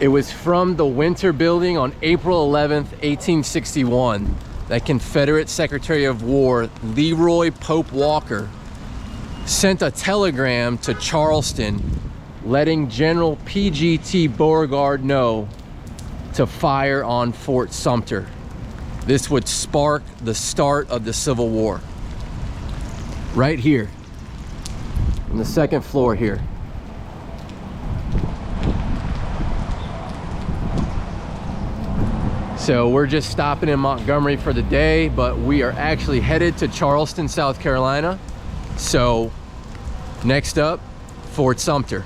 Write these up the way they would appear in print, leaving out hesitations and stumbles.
It was from the Winter Building on April 11th, 1861, that Confederate Secretary of War Leroy Pope Walker sent a telegram to Charleston letting General P.G.T. Beauregard know to fire on Fort Sumter. This would spark the start of the Civil War. Right here, on the second floor here. So we're just stopping in Montgomery for the day, but we are actually headed to Charleston, South Carolina. So next up, Fort Sumter.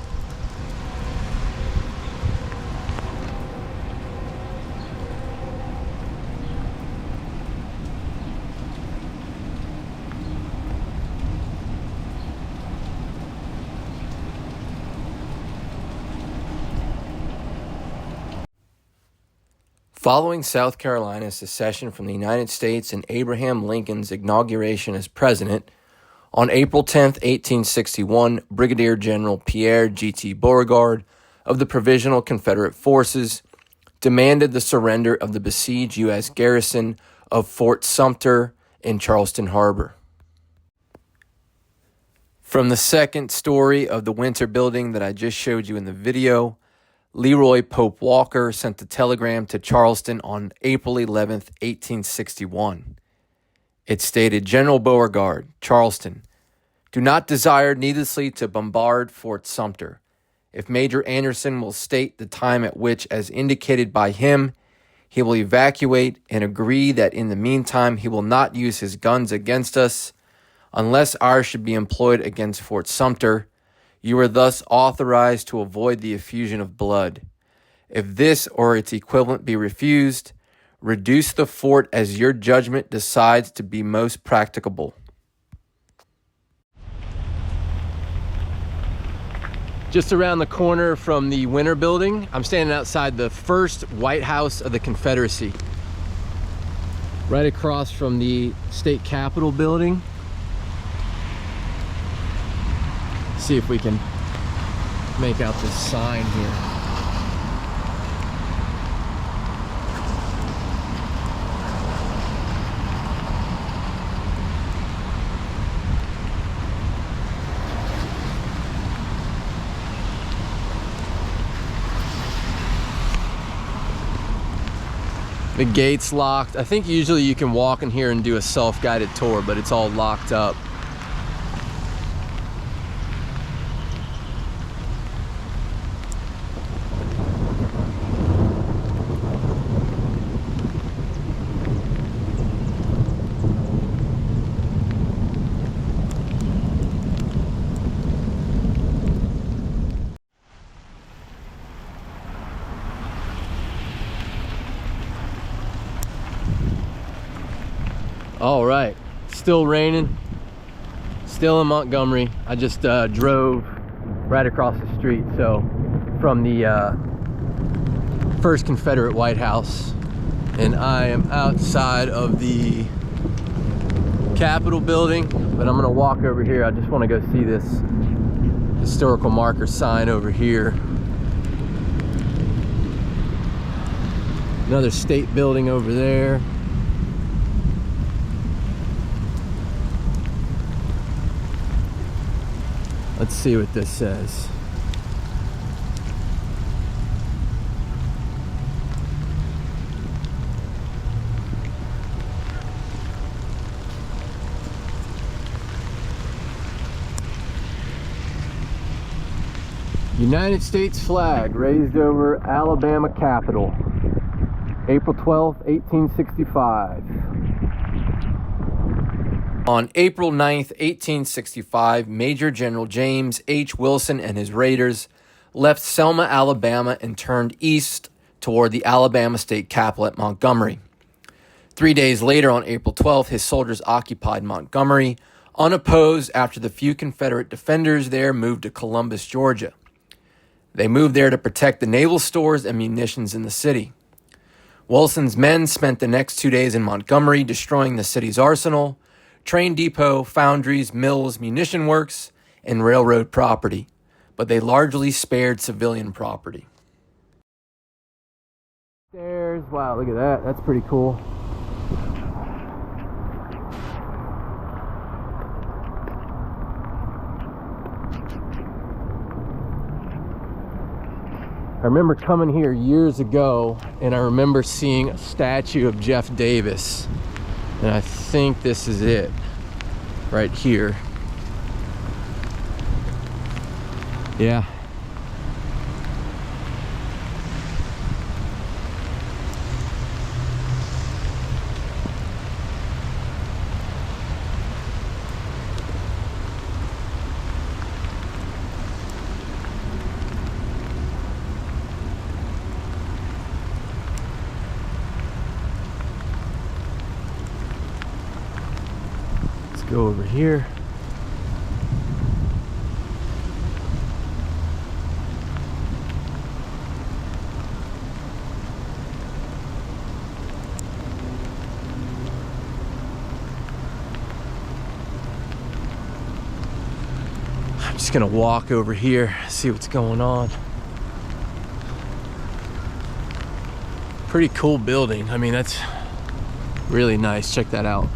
Following South Carolina's secession from the United States and Abraham Lincoln's inauguration as president, on April 10, 1861, Brigadier General Pierre G.T. Beauregard of the Provisional Confederate Forces demanded the surrender of the besieged U.S. garrison of Fort Sumter in Charleston Harbor. From the second story of the Winter Building that I just showed you in the video, Leroy Pope Walker sent a telegram to Charleston on April 11, 1861. It stated, General Beauregard, Charleston, do not desire needlessly to bombard Fort Sumter. If Major Anderson will state the time at which, as indicated by him, he will evacuate and agree that in the meantime he will not use his guns against us, unless ours should be employed against Fort Sumter, you are thus authorized to avoid the effusion of blood. If this or its equivalent be refused, reduce the fort as your judgment decides to be most practicable. Just around the corner from the Winter Building, I'm standing outside the first White House of the Confederacy. Right across from the State Capitol building. See if we can make out this sign here. The gate's locked. I think usually you can walk in here and do a self-guided tour, but it's all locked up. All right, still raining, still in Montgomery. I just drove right across the street, so from the first Confederate White House, and I am outside of the Capitol building, but I'm gonna walk over here. I just want to go see this historical marker sign over here. Another state building over there. Let's see what this says. United States flag raised over Alabama Capitol, April 12, 1865. On April 9th, 1865, Major General James H. Wilson and his raiders left Selma, Alabama, and turned east toward the Alabama State Capitol at Montgomery. 3 days later, on April 12th, his soldiers occupied Montgomery, unopposed after the few Confederate defenders there moved to Columbus, Georgia. They moved there to protect the naval stores and munitions in the city. Wilson's men spent the next 2 days in Montgomery, destroying the city's arsenal, train depot, foundries, mills, munition works, and railroad property, but they largely spared civilian property. stairs. Wow, look at that. That's pretty cool. I remember coming here years ago, and I remember seeing a statue of Jeff Davis, and I think this is it right here. Yeah. Go over here. I'm just gonna walk over here, see what's going on. Pretty cool building. I mean, that's really nice. Check that out.